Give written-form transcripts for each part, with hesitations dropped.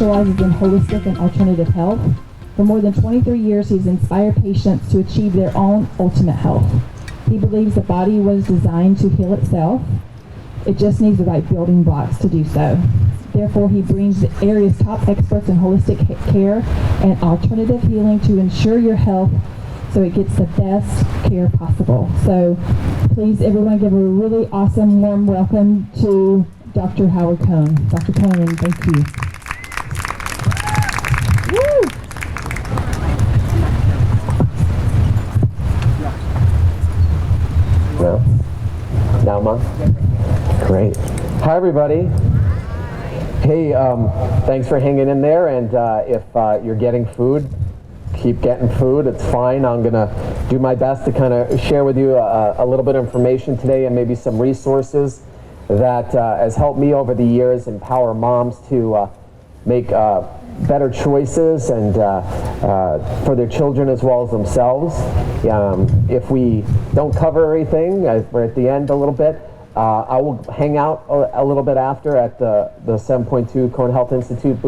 specializes in holistic and alternative health. For more than 23 years, he's inspired patients to achieve their own ultimate health. He believes the body was designed to heal itself. It just needs the right building blocks to do so. Therefore, he brings the area's top experts in holistic care and alternative healing to ensure your health so it gets the best care possible. So please, everyone, give a really awesome, warm welcome to Dr. Howard Cohn. Dr. Cohn, thank you. Woo! No? Now, Mom? Great. Hi, everybody. Hey, thanks for hanging in there, and if you're getting food, keep getting food. It's fine. I'm going to do my best to kind of share with you a little bit of information today and maybe some resources that has helped me over the years empower moms to make better choices and for their children as well as themselves. If we don't cover everything, we're at the end a little bit. I will hang out a little bit after at the 7.2 Cohn Health Institute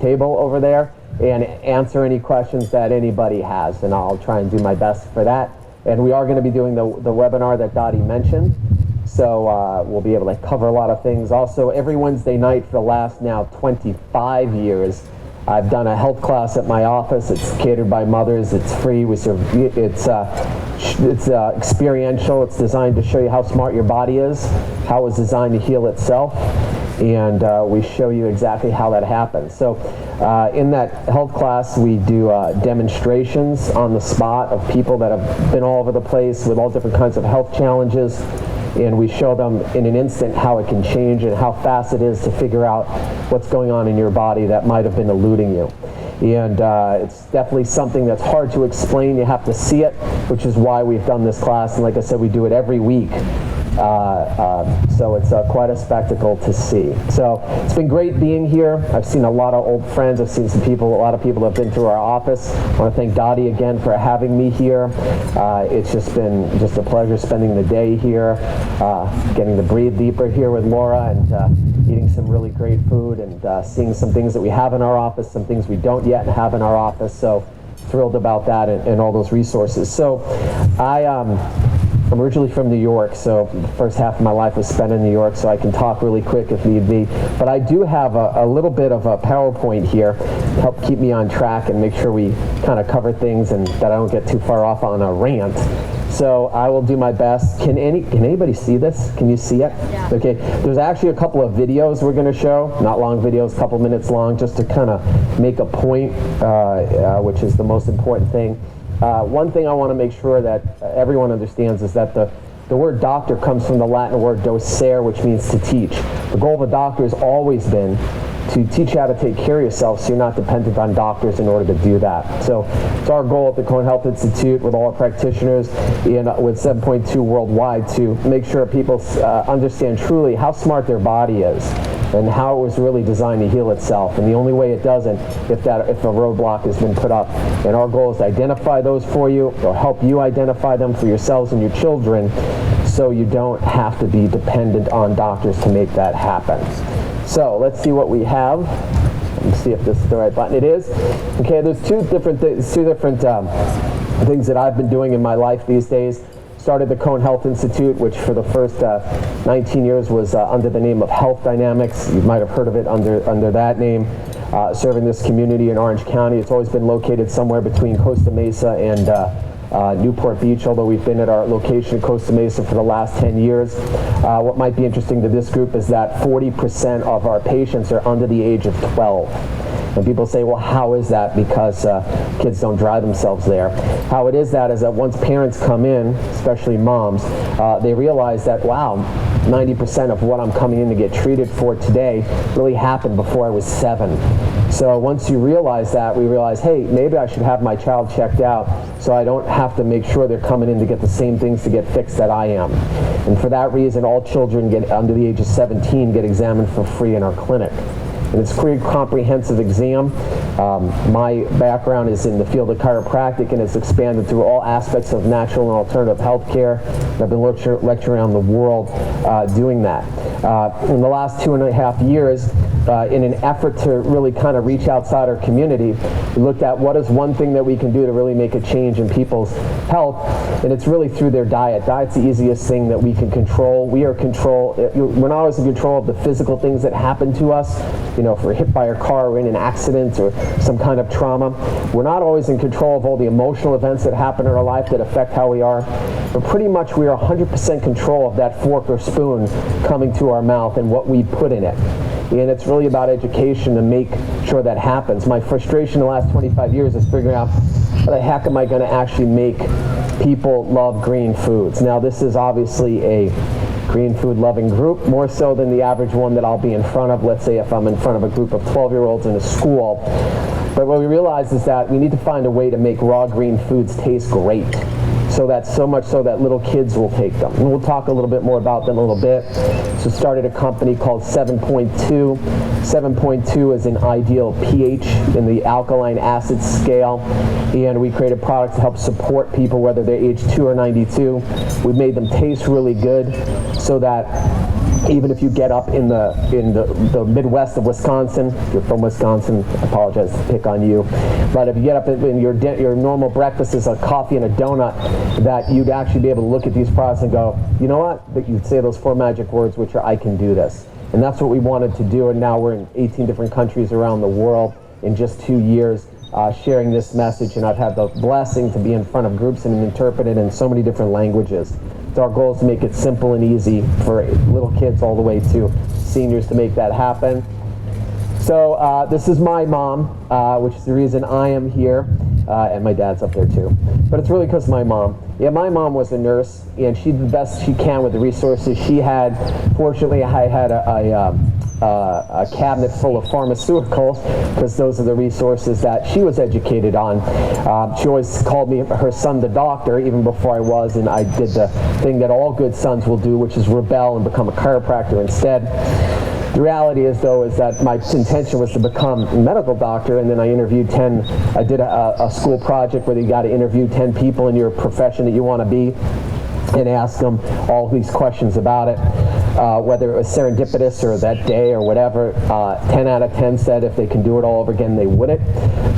table over there and answer any questions that anybody has, and I'll try and do my best for that. And we are going to be doing the webinar that Dottie mentioned, so we'll be able to cover a lot of things. Also, every Wednesday night for the last now 25 years, I've done a health class at my office. It's catered by mothers. It's free. It's experiential. It's designed to show you how smart your body is, how it's designed to heal itself, and we show you exactly how that happens. So in that health class, we do demonstrations on the spot of people that have been all over the place with all different kinds of health challenges, and we show them in an instant how it can change and how fast it is to figure out what's going on in your body that might have been eluding you. And it's definitely something that's hard to explain. You have to see it, which is why we've done this class. And like I said, we do it every week. So it's quite a spectacle to see. So it's been great being here. I've seen a lot of old friends. I've seen a lot of people that have been through our office. I want to thank Dottie again for having me here. It's just been a pleasure spending the day here, getting to breathe deeper here with Laura, and eating some really great food, and seeing some things that we have in our office, some things we don't yet have in our office. So thrilled about that and all those resources. So I'm originally from New York, so the first half of my life was spent in New York, so I can talk really quick if need be. But I do have a little bit of a PowerPoint here to help keep me on track and make sure we kind of cover things and that I don't get too far off on a rant. So I will do my best. Can anybody see this? Can you see it? Yeah. Okay. There's actually a couple of videos we're going to show, not long videos, a couple minutes long, just to kind of make a point, which is the most important thing. One thing I want to make sure that everyone understands is that the word doctor comes from the Latin word docere, which means to teach. The goal of a doctor has always been to teach you how to take care of yourself so you're not dependent on doctors in order to do that. So it's our goal at the Cohn Health Institute with all our practitioners and with 7.2 worldwide to make sure people understand truly how smart their body is and how it was really designed to heal itself. And the only way it doesn't if a roadblock has been put up. And our goal is to identify those for you, or help you identify them for yourselves and your children, so you don't have to be dependent on doctors to make that happen. So let's see what we have. Let's see if this is the right button. It is. Okay, there's two different things that I've been doing in my life these days. Started the Cohn Health Institute, which for the first 19 years was under the name of Health Dynamics. You might have heard of it under that name. Serving this community in Orange County. It's always been located somewhere between Costa Mesa and Newport Beach, although we've been at our location in Costa Mesa for the last 10 years. What might be interesting to this group is that 40% of our patients are under the age of 12. And people say, well, how is that? Because kids don't drive themselves there. How it is that once parents come in, especially moms, they realize that, wow, 90% of what I'm coming in to get treated for today really happened before I was 7. So once you realize that, we realize, hey, maybe I should have my child checked out so I don't have to make sure they're coming in to get the same things to get fixed that I am. And for that reason, all children under the age of 17 get examined for free in our clinic. and it's a pretty comprehensive exam. My background is in the field of chiropractic, and it's expanded through all aspects of natural and alternative health care. I've been lecturing around the world doing that. In the last 2.5 years, in an effort to really kind of reach outside our community, we looked at what is one thing that we can do to really make a change in people's health, and it's really through their diet. Diet's the easiest thing that we can control. We're not always in control of the physical things that happen to us. You know, if we're hit by a car or in an accident or some kind of trauma, we're not always in control of all the emotional events that happen in our life that affect how we are. But pretty much we are 100% control of that fork or spoon coming to our mouth and what we put in it. And it's really about education to make sure that happens. My frustration in the last 25 years is figuring out how the heck am I going to actually make people love green foods. Now, this is obviously a green food loving group, more so than the average one that I'll be in front of, let's say if I'm in front of a group of 12-year-olds in a school. But what we realize is that we need to find a way to make raw green foods taste great. So much so that little kids will take them. And we'll talk a little bit more about them a little bit. So started a company called 7.2. 7.2 is an ideal pH in the alkaline acid scale. And we created products to help support people whether they're age 2 or 92. We've made them taste really good so that even if you get up in the Midwest of Wisconsin, if you're from Wisconsin, I apologize to pick on you, but if you get up in your normal breakfast is a coffee and a donut, that you'd actually be able to look at these products and go, you know what, that you'd say those 4 magic words, which are, I can do this. And that's what we wanted to do, and now we're in 18 different countries around the world in just 2 years. Sharing this message, and I've had the blessing to be in front of groups and interpret it in so many different languages. So our goal is to make it simple and easy for little kids all the way to seniors to make that happen. So this is my mom, which is the reason I am here, and my dad's up there too. But it's really because of my mom. Yeah, my mom was a nurse, and she did the best she can with the resources she had. Fortunately, I had a cabinet full of pharmaceuticals, because those are the resources that she was educated on. She always called me her son the doctor, even before I was, and I did the thing that all good sons will do, which is rebel and become a chiropractor instead. The reality is, though, is that my intention was to become a medical doctor, and then I interviewed I did a school project where you got to interview 10 people in your profession that you want to be and ask them all these questions about it. Whether it was serendipitous or that day or whatever, 10 out of 10 said if they can do it all over again, they wouldn't.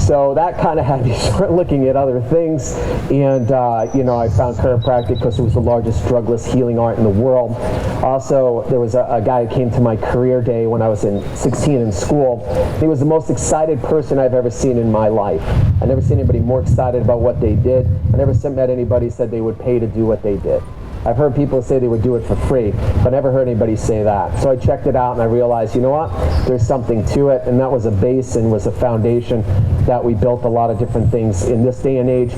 So that kind of had me start looking at other things. And, I found chiropractic because it was the largest drugless healing art in the world. Also, there was a guy who came to my career day when I was 16 in school. He was the most excited person I've ever seen in my life. I've never seen anybody more excited about what they did. I never met anybody who said they would pay to do what they did. I've heard people say they would do it for free, but I never heard anybody say that. So I checked it out and I realized, you know what, there's something to it, and that was a base and was a foundation that we built a lot of different things. In this day and age,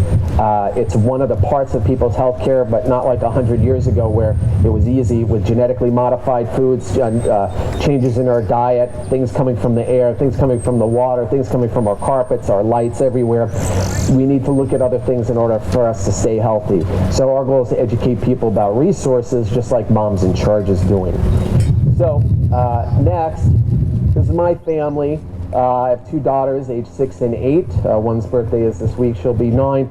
it's one of the parts of people's health care, but not like 100 years ago where it was easy with genetically modified foods, changes in our diet, things coming from the air, things coming from the water, things coming from our carpets, our lights everywhere. We need to look at other things in order for us to stay healthy. So our goal is to educate people about resources, just like Moms in Charge is doing. So next, this is my family. I have 2 daughters, age 6 and 8. One's birthday is this week, she'll be 9.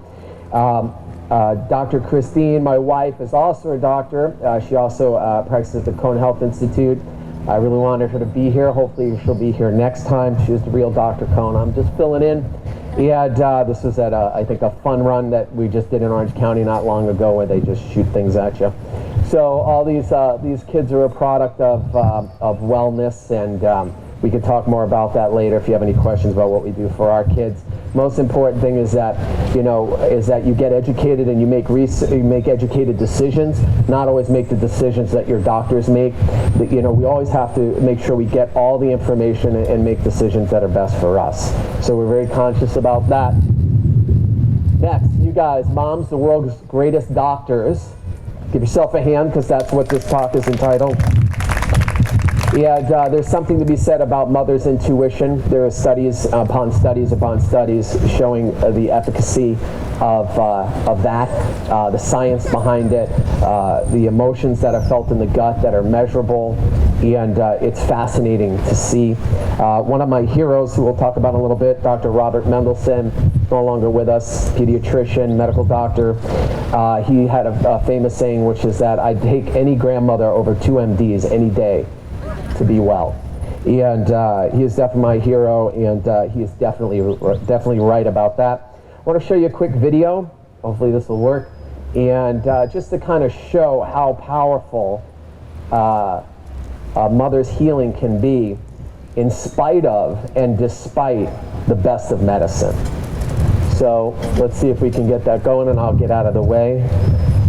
Dr. Christine, my wife, is also a doctor. She also practices at the Cohn Health Institute. I really wanted her to be here. Hopefully she'll be here next time. She's the real Dr. Cohn. I'm just filling in. And this was at, I think, a fun run that we just did in Orange County not long ago where they just shoot things at you. So all these kids are a product of wellness, and we can talk more about that later if you have any questions about what we do for our kids. Most important thing is that, you get educated and you make educated decisions, not always make the decisions that your doctors make. But, we always have to make sure we get all the information and make decisions that are best for us. So we're very conscious about that. Next, you guys, moms, the world's greatest doctors. Give yourself a hand because that's what this talk is entitled. And there's something to be said about mother's intuition. There are studies upon studies upon studies showing the efficacy of that, the science behind it, the emotions that are felt in the gut that are measurable, and it's fascinating to see. One of my heroes, who we'll talk about in a little bit, Dr. Robert Mendelsohn, no longer with us, pediatrician, medical doctor. He had a famous saying, which is that I'd take any grandmother over 2 MDs any day to be well. And he is definitely my hero, and he is definitely right about that. I want to show you a quick video. Hopefully this will work. And just to kind of show how powerful a mother's healing can be in spite of and despite the best of medicine. So let's see if we can get that going, and I'll get out of the way.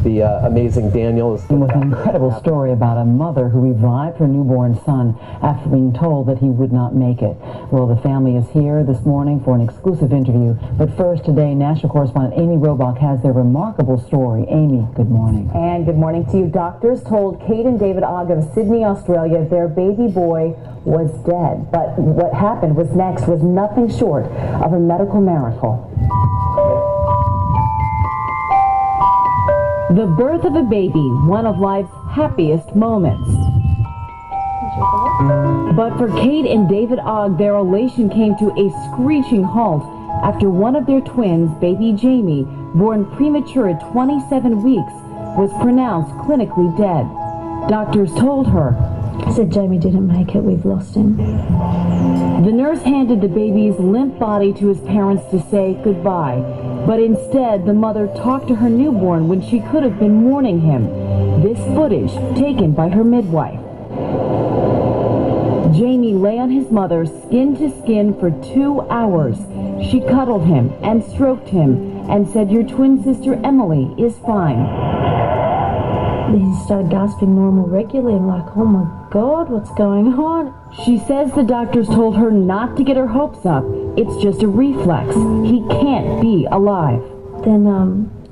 The amazing Daniel is with an incredible story about a mother who revived her newborn son after being told that he would not make it. Well, the family is here this morning for an exclusive interview. But first, today, national correspondent Amy Robach has their remarkable story. Amy, good morning. And good morning to you. Doctors told Kate and David Ogg of Sydney, Australia, their baby boy was dead. But what happened was next was nothing short of a medical miracle. The birth of a baby, one of life's happiest moments. But for Kate and David Ogg, their elation came to a screeching halt after one of their twins, baby Jamie, born premature at 27 weeks, was pronounced clinically dead. Doctors told her, I said, Jamie didn't make it, we've lost him. The nurse handed the baby's limp body to his parents to say goodbye. But instead, the mother talked to her newborn when she could have been mourning him. This footage taken by her midwife. Jamie lay on his mother skin to skin for 2 hours. She cuddled him and stroked him and said, "Your twin sister Emily is fine." He started gasping normal regularly. I'm like, oh my God, what's going on? She says the doctors told her not to get her hopes up. It's just a reflex. He can't be alive. Then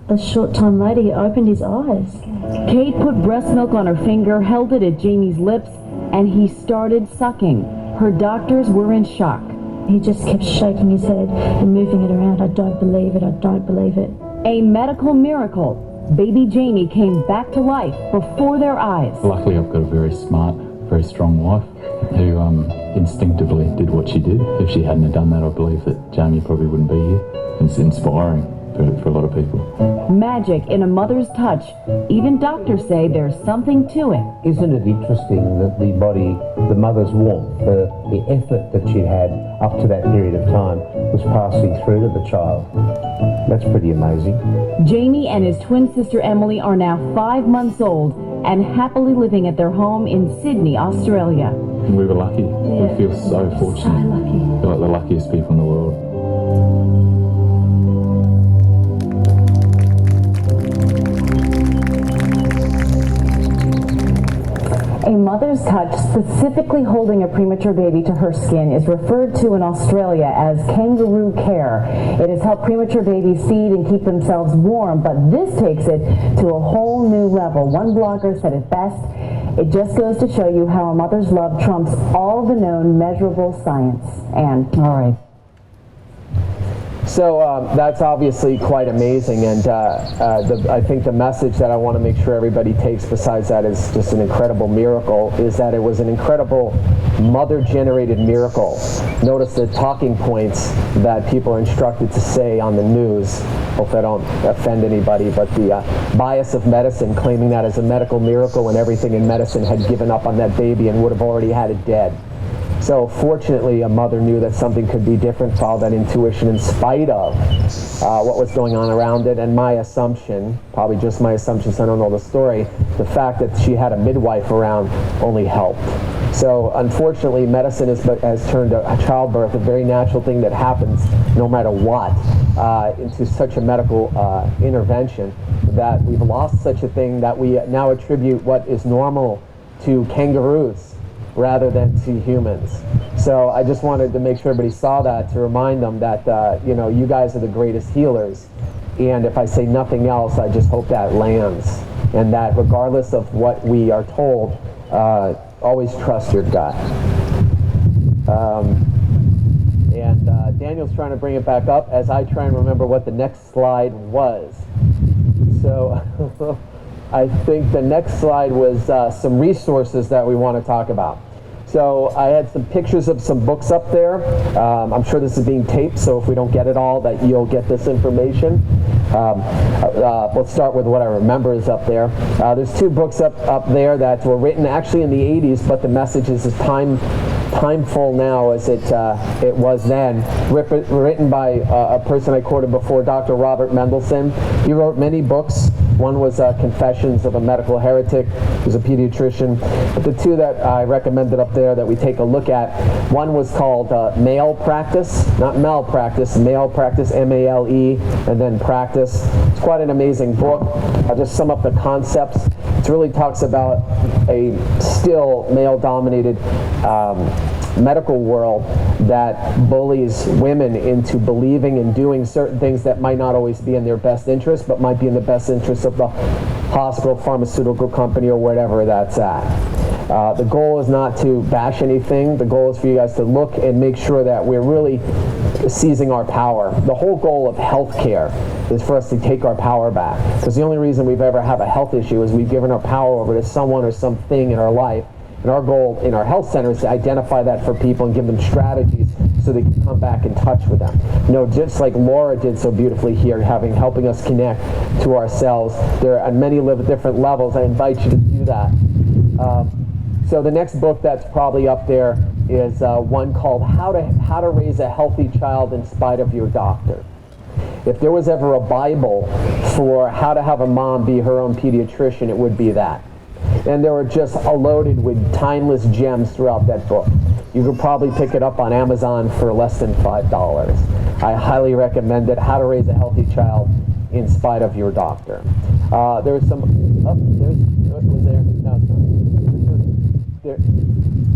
a short time later, he opened his eyes. Kate put breast milk on her finger, held it at Jamie's lips, and he started sucking. Her doctors were in shock. He just kept shaking his head and moving it around. I don't believe it, I don't believe it. A medical miracle. Baby Jamie came back to life before their eyes. Luckily, I've got a very smart, very strong wife who instinctively did what she did. If she hadn't have done that, I believe that Jamie probably wouldn't be here. It's inspiring for a lot of people. Magic in a mother's touch. Even doctors say there's something to it. Isn't it interesting that the body, the mother's warmth, the effort that she'd had up to that period of time was passing through to the child? That's pretty amazing. Jamie and his twin sister Emily are now 5 months old and happily living at their home in Sydney, Australia. And we were lucky. Yeah. We feel so fortunate. So lucky. We're like the luckiest people in the world. A mother's touch, specifically holding a premature baby to her skin, is referred to in Australia as kangaroo care. It has helped premature babies feed and keep themselves warm, but this takes it to a whole new level. One blogger said it best, "It just goes to show you how a mother's love trumps all the known measurable science." And All right. So that's obviously quite amazing, and I think the message that I want to make sure everybody takes, besides that is just an incredible miracle, is that it was an incredible mother-generated miracle. Notice the talking points that people are instructed to say on the news. Hope I don't offend anybody, but the bias of medicine, claiming that as a medical miracle when everything in medicine had given up on that baby and would have already had it dead. So fortunately, a mother knew that something could be different, followed that intuition in spite of what was going on around it. And my assumption, probably just my assumption, so I don't know the story, the fact that she had a midwife around only helped. So unfortunately, medicine has turned a childbirth, a very natural thing that happens no matter what, into such a medical intervention that we've lost such a thing that we now attribute what is normal to kangaroos rather than to humans. So I just wanted to make sure everybody saw that, to remind them that you guys are the greatest healers. And if I say nothing else, I just hope that lands, and that regardless of what we are told, always trust your gut. Daniel's trying to bring it back up as I try and remember what the next slide was. So I think the next slide was some resources that we want to talk about. So I had some pictures of some books up there. I'm sure this is being taped, so if we don't get it all, that you'll get this information. Let's start with what I remember is up there. There's two books up there that were written actually in the 80s, but the message is as timeful now as it was then. Written by a person I quoted before, Dr. Robert Mendelsohn. He wrote many books. One was Confessions of a Medical Heretic. He was a pediatrician. But the two that I recommended up there that we take a look at, one was called Male Practice, not Malpractice, Male Practice, M-A-L-E, and then Practice. It's quite an amazing book. I'll just sum up the concepts. It really talks about a still male-dominated medical world that bullies women into believing and doing certain things that might not always be in their best interest, but might be in the best interest of the hospital, pharmaceutical company, or whatever that's at. The goal is not to bash anything. The goal is for you guys to look and make sure that we're really seizing our power. The whole goal of healthcare is for us to take our power back, because the only reason we've ever had a health issue is we've given our power over to someone or something in our life. And our goal in our health center is to identify that for people and give them strategies so they can come back in touch with them. You know, just like Laura did so beautifully here, helping us connect to ourselves. There are many different levels. I invite you to do that. So the next book that's probably up there is one called How to Raise a Healthy Child in Spite of Your Doctor. If there was ever a Bible for how to have a mom be her own pediatrician, it would be that. And they were just loaded with timeless gems throughout that book. You could probably pick it up on Amazon for less than $5. I highly recommend it. How to Raise a Healthy Child in Spite of Your Doctor. There's some. Oh, was there? No, it's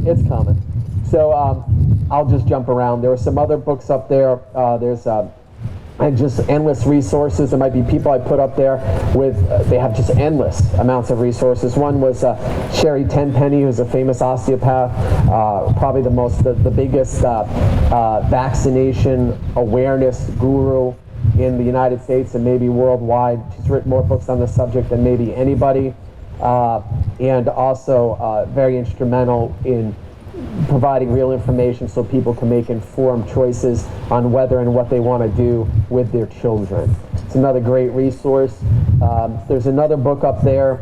not. It's coming. So I'll just jump around. There were some other books up there. There's and just endless resources. There might be people I put up there with, they have just endless amounts of resources. One was Sherry Tenpenny, who's a famous osteopath, probably the biggest vaccination awareness guru in the United States and maybe worldwide. She's written more books on the subject than maybe anybody, and also very instrumental in providing real information so people can make informed choices on whether and what they want to do with their children. It's another great resource. There's another book up there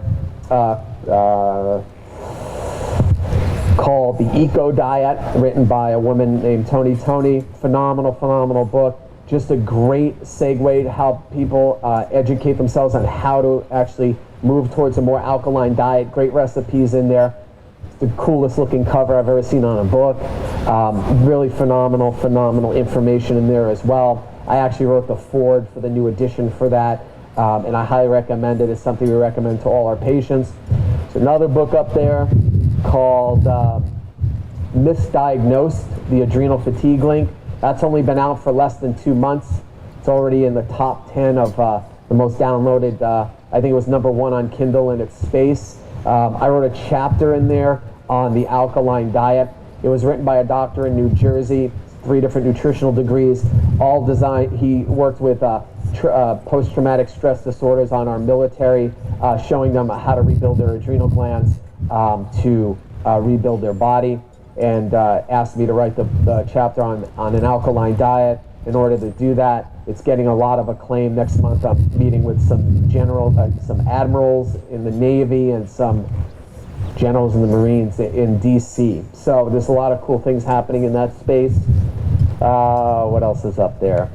called The Eco Diet, written by a woman named Tony. Phenomenal book. Just a great segue to how people educate themselves on how to actually move towards a more alkaline diet. Great recipes in there. The coolest looking cover I've ever seen on a book. Really phenomenal information in there as well. I actually wrote the foreword for the new edition for that, and I highly recommend it. It's something we recommend to all our patients. There's another book up there called Misdiagnosed, the Adrenal Fatigue Link. That's only been out for less than 2 months. It's already in the top 10 of the most downloaded. I think it was #1 on Kindle in its space. I wrote a chapter in there on the alkaline diet. It was written by a doctor in New Jersey, 3 different nutritional degrees, all designed. He worked with post-traumatic stress disorders on our military, showing them how to rebuild their adrenal glands to rebuild their body, and asked me to write the chapter on an alkaline diet. In order to do that, it's getting a lot of acclaim. Next month I'm meeting with some some admirals in the Navy and some generals in the Marines in DC. So there's a lot of cool things happening in that space. What else is up there?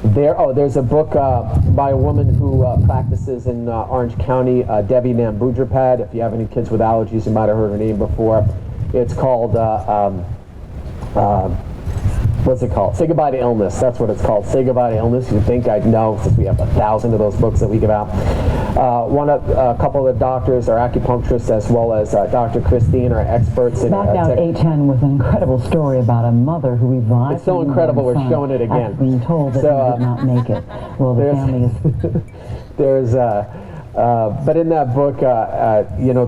There's a book by a woman who practices in Orange County, Debbie Nambudrapad. If you have any kids with allergies, you might have heard her name before. It's called what's it called? Say Goodbye to Illness. That's what it's called. Say Goodbye to Illness. You'd think I'd know since we have 1,000 of those books that we give out. A couple of the doctors are acupuncturists, as well as Dr. Christine are experts in Back now at 8:10 with an incredible story about a mother who revived. It's so incredible we're showing it again. After being told that he would not make it. Well, the family is. But in that book,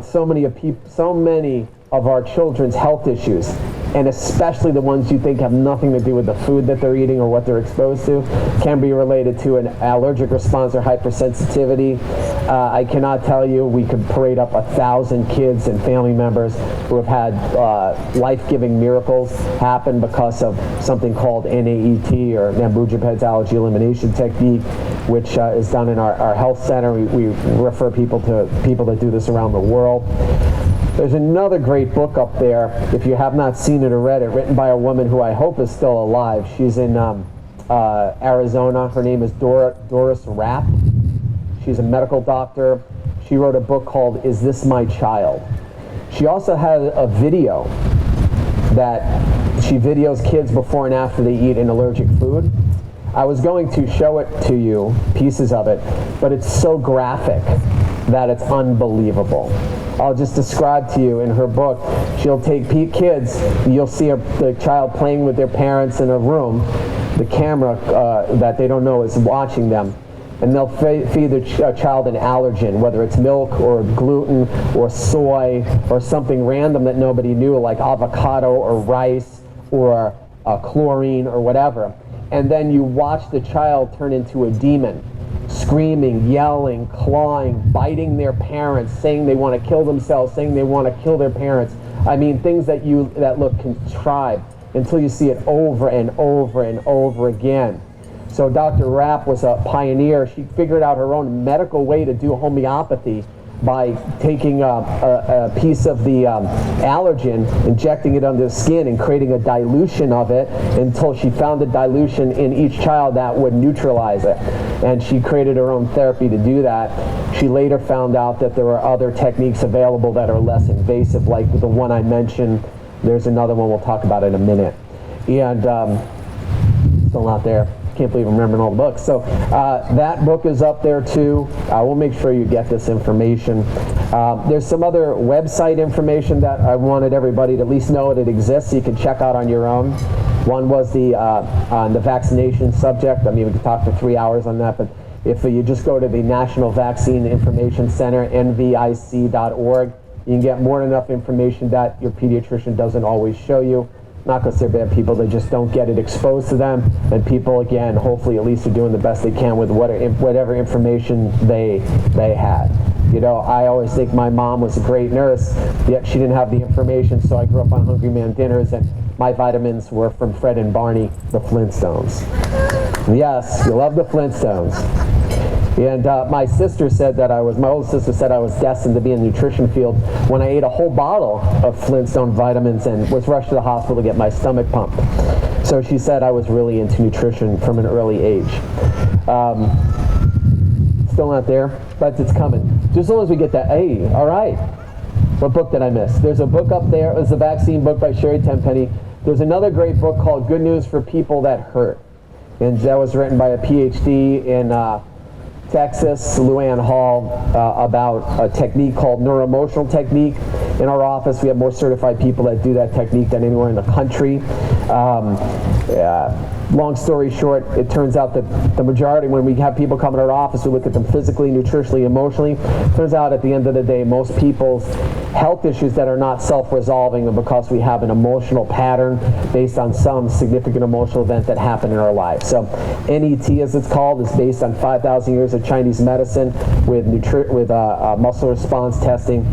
so many of our children's health issues, and especially the ones you think have nothing to do with the food that they're eating or what they're exposed to, can be related to an allergic response or hypersensitivity. I cannot tell you, we could parade up 1,000 kids and family members who have had life-giving miracles happen because of something called NAET, or Nambu-Jabed's Allergy Elimination Technique, which is done in our health center. We refer people to people that do this around the world. There's another great book up there, if you have not seen it or read it, written by a woman who I hope is still alive. She's in Arizona. Her name is Doris Rapp. She's a medical doctor. She wrote a book called Is This My Child? She also has a video that she videos kids before and after they eat an allergic food. I was going to show it to you, pieces of it, but it's so graphic that it's unbelievable. I'll just describe to you in her book. She'll take kids, you'll see the child playing with their parents in a room. The camera that they don't know is watching them. And they'll feed the child an allergen, whether it's milk or gluten or soy or something random that nobody knew, like avocado or rice or chlorine or whatever. And then you watch the child turn into a demon, screaming, yelling, clawing, biting their parents, saying they want to kill themselves, saying they want to kill their parents. I mean, things that look contrived, until you see it over and over and over again. So Dr. Rapp was a pioneer. She figured out her own medical way to do homeopathy by taking a piece of the allergen, injecting it under the skin, and creating a dilution of it until she found a dilution in each child that would neutralize it. And she created her own therapy to do that. She later found out that there are other techniques available that are less invasive, like the one I mentioned. There's another one we'll talk about in a minute. And still not there. Can't believe I'm remembering all the books. So that book is up there too. We'll make sure you get this information. There's some other website information that I wanted everybody to at least know it exists, so you can check out on your own. One was on the vaccination subject. I mean, we could talk for 3 hours on that, but if you just go to the National Vaccine Information Center, nvic.org, you can get more than enough information that your pediatrician doesn't always show you. Not because they're bad people, they just don't get it exposed to them. And people, again, hopefully at least are doing the best they can with whatever information they had. You know, I always think my mom was a great nurse, yet she didn't have the information, so I grew up on Hungry Man dinners, and my vitamins were from Fred and Barney, the Flintstones. Yes, you love the Flintstones. And my sister said that my older sister said I was destined to be in the nutrition field when I ate a whole bottle of Flintstone vitamins and was rushed to the hospital to get my stomach pumped. So she said I was really into nutrition from an early age. Still not there, but it's coming. Just as long as we get that, hey, all right. What book did I miss? There's a book up there. It was a vaccine book by Sherry Tenpenny. There's another great book called Good News for People That Hurt. And that was written by a PhD in Texas, Luann Hall, about a technique called NeuroEmotional Technique. In our office, we have more certified people that do that technique than anywhere in the country. Long story short, it turns out that the majority, when we have people come in our office, we look at them physically, nutritionally, emotionally. Turns out at the end of the day, most people's health issues that are not self-resolving are because we have an emotional pattern based on some significant emotional event that happened in our life. So NET, as it's called, is based on 5,000 years of Chinese medicine with muscle response testing.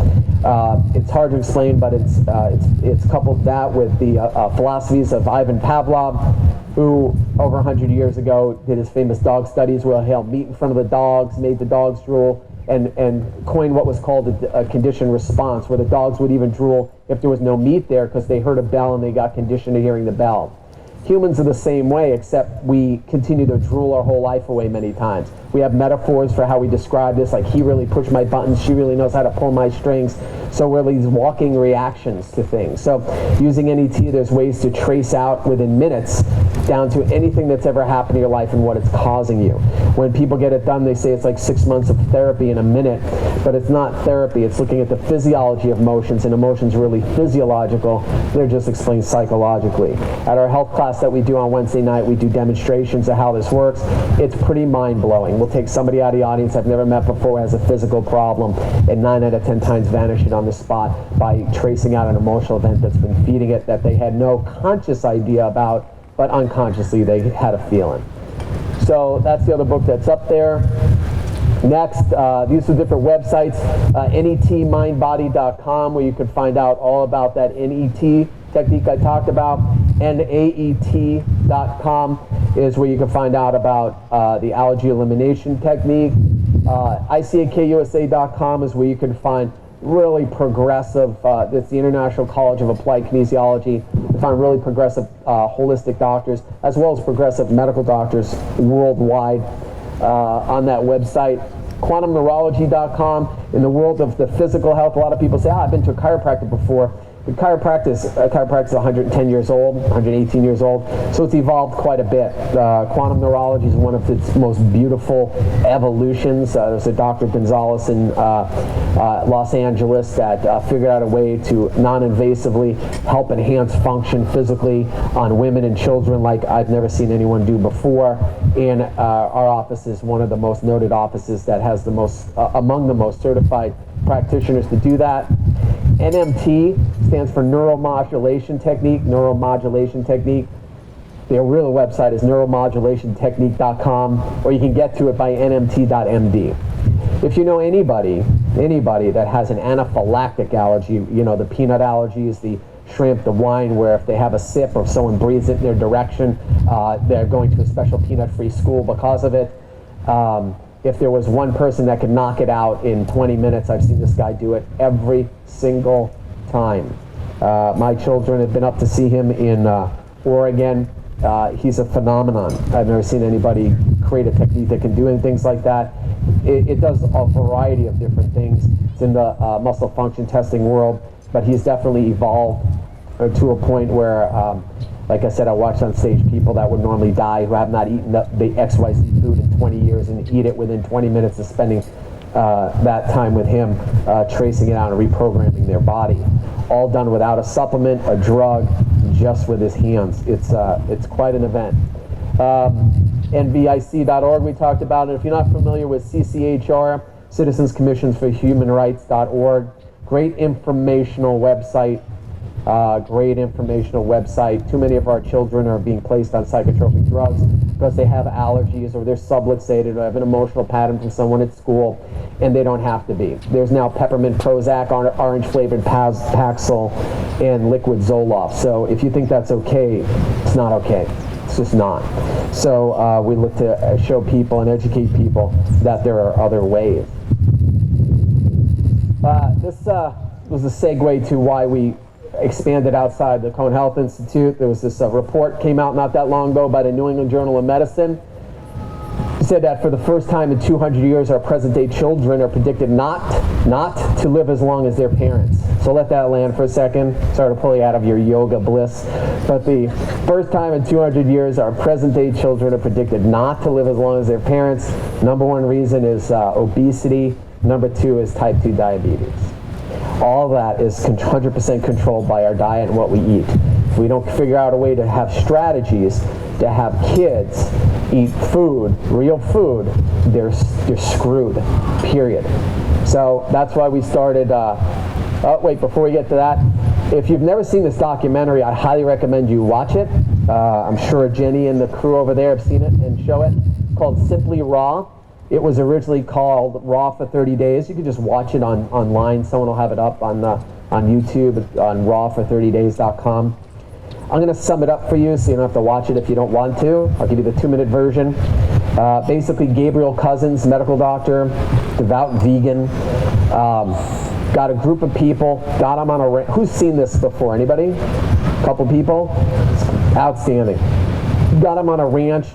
It's hard to explain, but it's coupled that with the philosophies of Ivan Pavlov, who over 100 years ago did his famous dog studies where he held meat in front of the dogs, made the dogs drool, and coined what was called a conditioned response, where the dogs would even drool if there was no meat there because they heard a bell and they got conditioned to hearing the bell. Humans are the same way, except we continue to drool our whole life away many times. We have metaphors for how we describe this, like he really pushed my buttons, she really knows how to pull my strings. So we're these walking reactions to things. So using NET, there's ways to trace out within minutes down to anything that's ever happened in your life and what it's causing you. When people get it done, they say it's like 6 months of therapy in a minute, but it's not therapy. It's looking at the physiology of emotions, and emotions are really physiological. They're just explained psychologically. At our health class that we do on Wednesday night, we do demonstrations of how this works. It's pretty mind-blowing. We'll take somebody out of the audience I've never met before, has a physical problem, and 9 out of 10 times vanish it on the spot by tracing out an emotional event that's been feeding it that they had no conscious idea about, but unconsciously they had a feeling. So that's the other book that's up there. Next, these are different websites, netmindbody.com, where you can find out all about that NET technique I talked about. NAET.com is where you can find out about the allergy elimination technique. ICAKUSA.com is where you can find really progressive, it's the International College of Applied Kinesiology. You find really progressive holistic doctors, as well as progressive medical doctors worldwide on that website. QuantumNeurology.com. In the world of the physical health, a lot of people say, I've been to a chiropractor before. But chiropractic is 110 years old, 118 years old, so it's evolved quite a bit. Quantum neurology is one of its most beautiful evolutions. There's a Dr. Gonzalez in Los Angeles that figured out a way to non-invasively help enhance function physically on women and children like I've never seen anyone do before. And our office is one of the most noted offices that has the most, among the most certified practitioners to do that. NMT stands for Neuromodulation Technique. Neuromodulation Technique. Their real website is neuromodulationtechnique.com, or you can get to it by nmt.md. If you know anybody that has an anaphylactic allergy, you know, the peanut allergies, the shrimp, the wine, where if they have a sip or if someone breathes it in their direction, they're going to a special peanut-free school because of it. If there was one person that could knock it out in 20 minutes, I've seen this guy do it every single time. My children have been up to see him in Oregon. He's a phenomenon. I've never seen anybody create a technique that can do things like that. It does a variety of different things. It's in the muscle function testing world, but he's definitely evolved to a point where, like I said, I watched on stage people that would normally die who have not eaten the XYZ food in 20 years and eat it within 20 minutes of spending that time with him, tracing it out and reprogramming their body. All done without a supplement, a drug, just with his hands. It's quite an event. NVIC.org we talked about, and if you're not familiar with CCHR, Citizens Commissions for Human Rights.org, great informational website. Too many of our children are being placed on psychotropic drugs because they have allergies or they're subluxated or have an emotional pattern from someone at school, and they don't have to be. There's now peppermint Prozac, orange flavored Paxil, and liquid Zoloft. So if you think that's okay, it's not okay. It's just not. So we look to show people and educate people that there are other ways. This was a segue to why we expanded outside the Cohn Health Institute. There was this report came out not that long ago by the New England Journal of Medicine. It said that for the first time in 200 years, our present-day children are predicted not to live as long as their parents. So let that land for a second. Sorry to pull you out of your yoga bliss. But the first time in 200 years, our present-day children are predicted not to live as long as their parents. Number one reason is obesity. Number two is type 2 diabetes. All that is 100% controlled by our diet and what we eat. If we don't figure out a way to have strategies to have kids eat food, real food, they're screwed, period. So that's why we started, before we get to that, if you've never seen this documentary, I highly recommend you watch it. I'm sure Jenny and the crew over there have seen it and show it. It's called Simply Raw. It was originally called Raw for 30 Days. You can just watch it online. Someone will have it up on YouTube on rawfor30days.com. I'm going to sum it up for you so you don't have to watch it if you don't want to. I'll give you the 2-minute version. Basically, Gabriel Cousins, medical doctor, devout vegan, got a group of people, got them on a ranch. Who's seen this before? Anybody? A couple people? Outstanding. Got them on a ranch.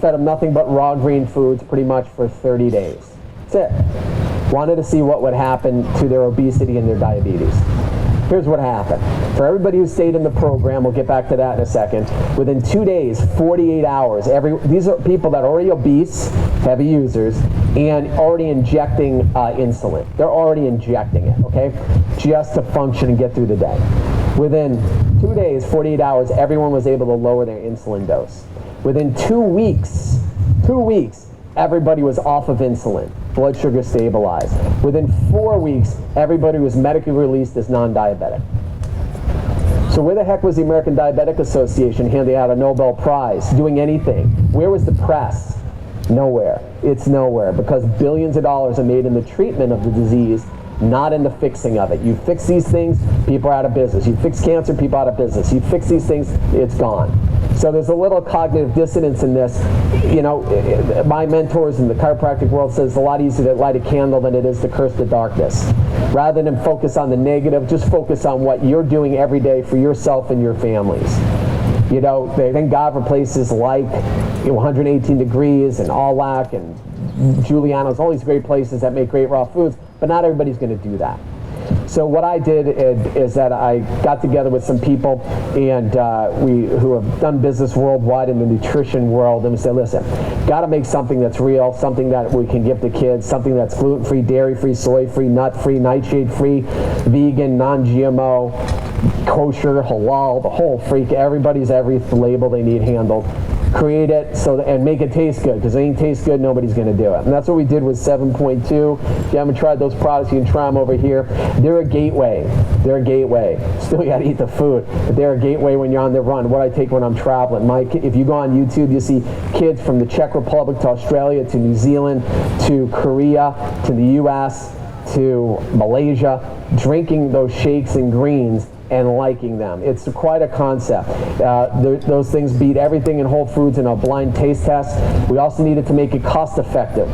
Fed them nothing but raw green foods pretty much for 30 days. That's it. Wanted to see what would happen to their obesity and their diabetes. Here's what happened. For everybody who stayed in the program, we'll get back to that in a second, within 2 days, 48 hours, these are people that are already obese, heavy users, and already injecting insulin. They're already injecting it, okay? Just to function and get through the day. Within 2 days, 48 hours, everyone was able to lower their insulin dose. Within 2 weeks, everybody was off of insulin. Blood sugar stabilized. Within 4 weeks, everybody was medically released as non-diabetic. So where the heck was the American Diabetic Association handing out a Nobel Prize, doing anything? Where was the press? Nowhere. It's nowhere, because billions of dollars are made in the treatment of the disease, not in the fixing of it. You fix these things, people are out of business. You fix cancer, people are out of business. You fix these things, it's gone. So there's a little cognitive dissonance in this. You know, my mentors in the chiropractic world says it's a lot easier to light a candle than it is to curse the darkness. Rather than focus on the negative, just focus on what you're doing every day for yourself and your families. You know, thank God for places like 118 Degrees and Allac and Giuliano's, all these great places that make great raw foods, but not everybody's going to do that. So what I did is that I got together with some people and who have done business worldwide in the nutrition world, and we said, listen, got to make something that's real, something that we can give to kids, something that's gluten-free, dairy-free, soy-free, nut-free, nightshade-free, vegan, non-GMO, kosher, halal, the whole freak. Everybody's every label they need handled. Create it and make it taste good, because if it ain't taste good, nobody's going to do it. And that's what we did with 7.2. If you haven't tried those products, you can try them over here. They're a gateway. They're a gateway. Still, you got to eat the food, but they're a gateway when you're on the run. What I take when I'm traveling. If you go on YouTube, you see kids from the Czech Republic to Australia to New Zealand to Korea to the U.S. to Malaysia, drinking those shakes and greens and liking them. It's quite a concept. Those things beat everything in Whole Foods in a blind taste test. We also needed to make it cost effective.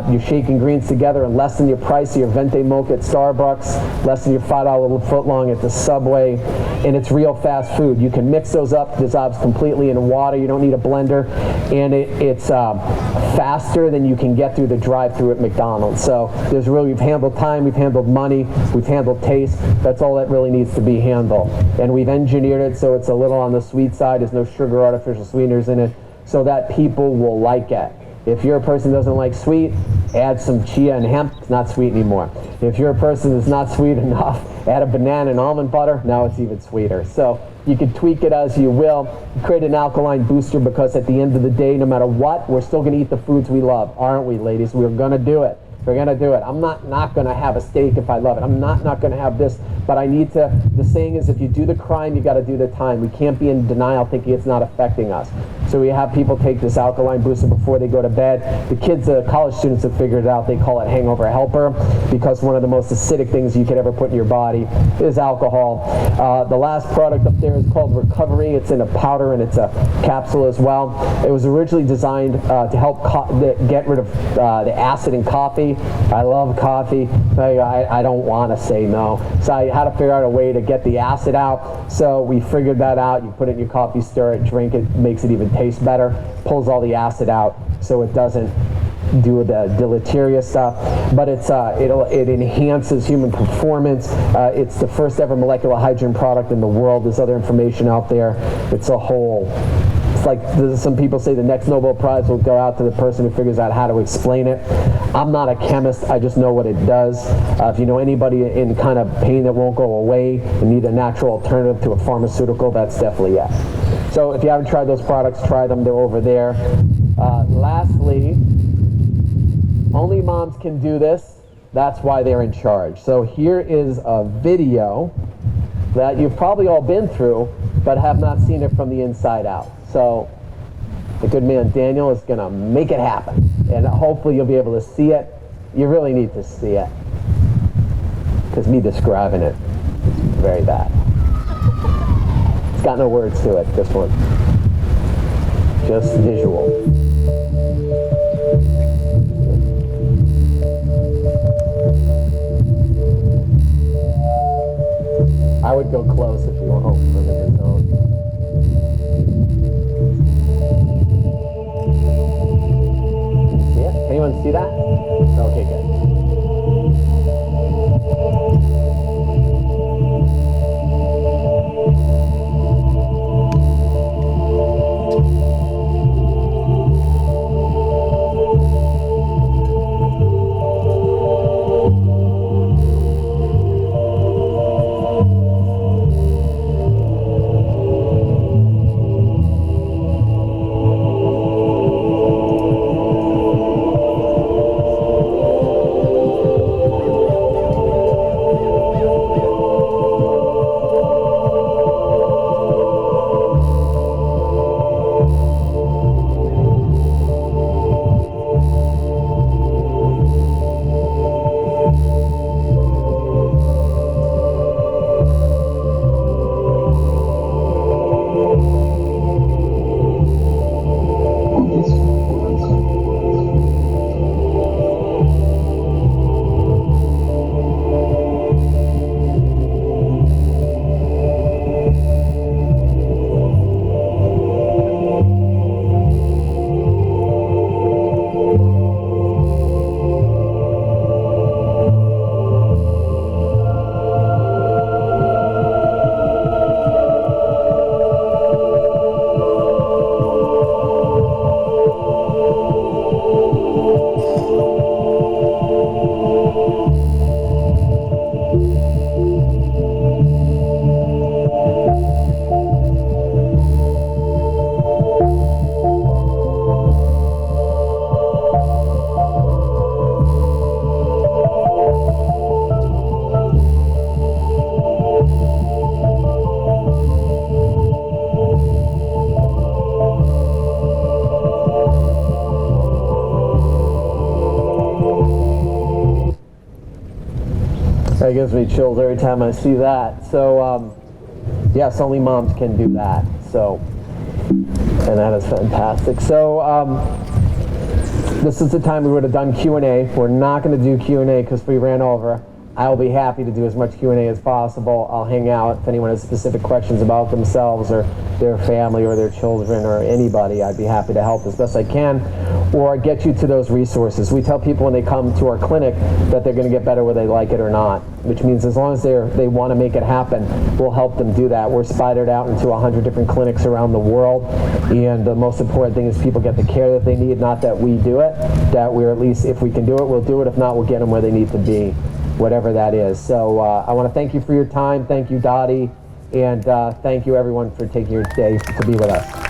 You're shaking greens together and less than your price of your Venti Mocha at Starbucks, less than your $5 footlong at the Subway, and it's real fast food. You can mix those up, dissolves completely in water. You don't need a blender, and it's faster than you can get through the drive-through at McDonald's. So we've handled time, we've handled money, we've handled taste. That's all that really needs to be handled. And we've engineered it so it's a little on the sweet side. There's no sugar, artificial sweeteners in it, so that people will like it. If you're a person who doesn't like sweet, add some chia and hemp. It's not sweet anymore. If you're a person that's not sweet enough, add a banana and almond butter. Now it's even sweeter. So you can tweak it as you will. Create an alkaline booster, because at the end of the day, no matter what, we're still going to eat the foods we love, aren't we, ladies? We're going to do it. We're going to do it. I'm not going to have a steak if I love it. I'm not going to have this, but I need to. The saying is, if you do the crime, you got to do the time. We can't be in denial thinking it's not affecting us. So we have people take this alkaline booster before they go to bed. The kids, college students have figured it out. They call it hangover helper, because one of the most acidic things you could ever put in your body is alcohol. The last product up there is called Recovery. It's in a powder and it's a capsule as well. It was originally designed to help get rid of the acid in coffee. I love coffee. I don't want to say no. So I had to figure out a way to get the acid out. So we figured that out. You put it in your coffee, stir it, drink it, makes it even taste better, pulls all the acid out so it doesn't do the deleterious stuff, but it enhances human performance. It's the first ever molecular hydrogen product in the world. There's other information out there. It's a whole. It's like some people say the next Nobel Prize will go out to the person who figures out how to explain it. I'm not a chemist. I just know what it does. If you know anybody in kind of pain that won't go away and need a natural alternative to a pharmaceutical, that's definitely it. So if you haven't tried those products, try them. They're over there. Lastly, only moms can do this. That's why they're in charge. So here is a video that you've probably all been through, but have not seen it from the inside out. So the good man Daniel is going to make it happen, and hopefully you'll be able to see it. You really need to see it, because me describing it is very bad. It's got no words to it, this one. Just visual. I would go close if you want. Oh, look at your zone. See it? Anyone see that? Okay, good. That gives me chills every time I see that. So, yes, only moms can do that. So, and that is fantastic. So, this is the time we would have done Q&A. We're not going to do Q&A because we ran over. I'll be happy to do as much Q&A as possible. I'll hang out if anyone has specific questions about themselves or their family or their children or anybody. I'd be happy to help as best I can or get you to those resources. We tell people when they come to our clinic that they're going to get better whether they like it or not, which means as long as they want to make it happen, we'll help them do that. We're spidered out into 100 different clinics around the world, and the most important thing is people get the care that they need, not that we do it, that we're at least, if we can do it, we'll do it. If not, we'll get them where they need to be, whatever that is. So I want to thank you for your time. Thank you, Dottie, and thank you everyone for taking your day to be with us.